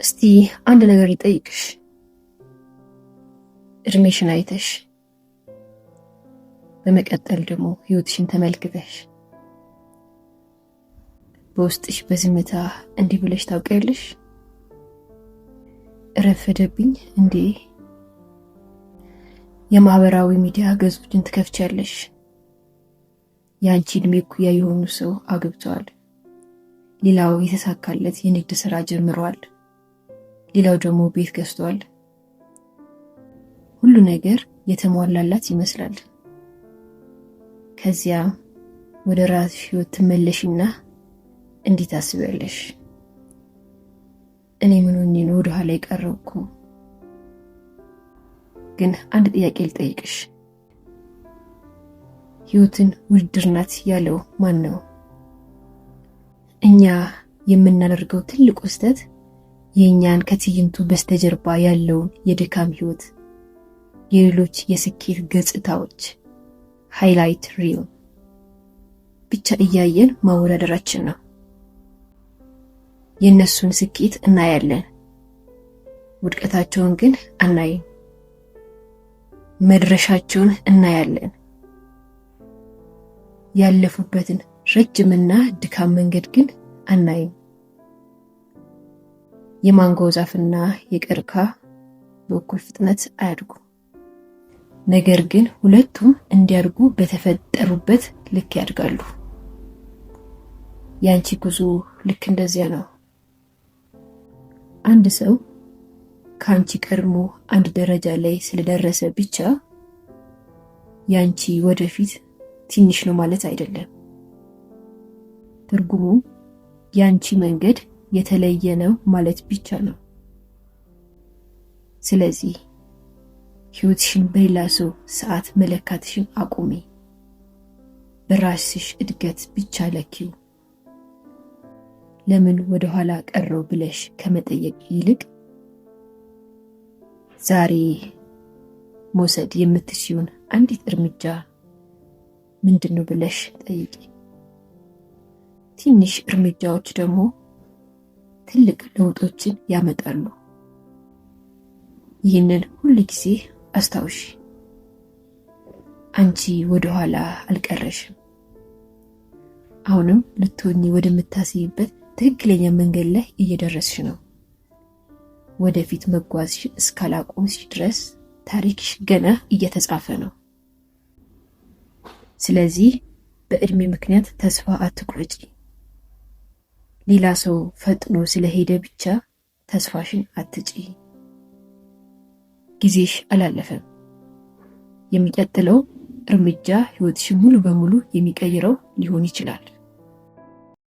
እስቲ አንድ ነገር ልጠይቅሽ። እድሜሽን አይተሽ በመቀጠል ደግሞ ህይወትሽን ተመልክተሽ በውስጥሽ በዝምታ እንዲህ ብለሽ ታውቂያለሽ? ረፈደብኝ እንዴ? የማህበራዊ ሚዲያ ገጾችን ትከፍቻለሽ። ያንቺ እድሜ እኩያ የሆኑ ሰው አግብተዋል። ሌላው የተሳካለት የንግድ ስራ ጀምሯል። ሌላው ደግሞ ቤት ገዝቷል። ሁሉ ነገር የተሟላላት ይመስላል። ከዚያ ወደ ራስሽ ህይወት ትመለሽና እንዲህ ታስቢያለሽ፣ እኔ ምን ሆኜ ነው ወደ ኋላ የቀረብኩ? ግን አንድ ጥያቄ ልጠይቅሽ። ህይወትን ውድድር ናት ያለው ማን ነው? እኛ የምናደርገው ትልቁ ስህተት የኛን ከትዕይንቱ በስተጀርባ ያለውን የድካም ህይወት፣ የሌሎች የስኬት ገጽታዎች ሃይላይት ሪል ብቻ እያየን ማወዳደራችን ነው። የነሱን ስኬት እናያለን፣ ውድቀታቸውን ግን አናይም። መድረሻቸውን እናያለን፣ ያለፉበትን ረጅምና ድካም መንገድ ግን አናይም። የማንጎ ዛፍና የቀርከሃ በእኩል ፍጥነት አያድጉም። ነገር ግን ሁለቱም እንዲያድጉ በተፈጠሩበት ልክ ያድጋሉ። ያንቺ ጉዞ ልክ እንደዚያ ነው። አንድ ሰው ካንቺ ቀድሞ አንድ ደረጃ ላይ ስለደረሰ ብቻ ያንቺ ወደፊት ትንሽ ነው ማለት አይደለም። ትርጉሙ ያንቺ መንገድ የተለየ ነው ማለት ብቻ ነው። ስለዚህ ህይወትሽን በሌላ ሰው ሰዓት መለካትሽን አቁሚ። በራስሽ እድገት ብቻ ለኪው። ለምን ወደ ኋላ ቀረው ብለሽ ከመጠየቅ ይልቅ ዛሬ መውሰድ የምትችይውን አንዲት እርምጃ ምንድነው ብለሽ ጠይቂ። ትንሽ እርምጃዎች ደግሞ ትልቅ ለውጦችን ያመጣሉ። ይህንን ሁሉ ጊዜ አስታውሺ። አንቺ ወደ ኋላ አልቀረሽም። አሁንም ልትሆኚ ወደምታስይበት ትክክለኛ መንገድ ላይ እየደረስሽ ነው። ወደፊት መጓዝሽ እስካላቆምሽ ድረስ ታሪክሽ ገና እየተጻፈ ነው። ስለዚህ በእድሜ ምክንያት ተስፋ አትቁረጪ። ሌላ ሰው ፈጥኖ ስለሄደ ብቻ ተስፋሽን አትጪ። ጊዜሽ አላለፈም። የሚቀጥለው እርምጃ ህይወትሽን ሙሉ በሙሉ የሚቀይረው ሊሆን ይችላል።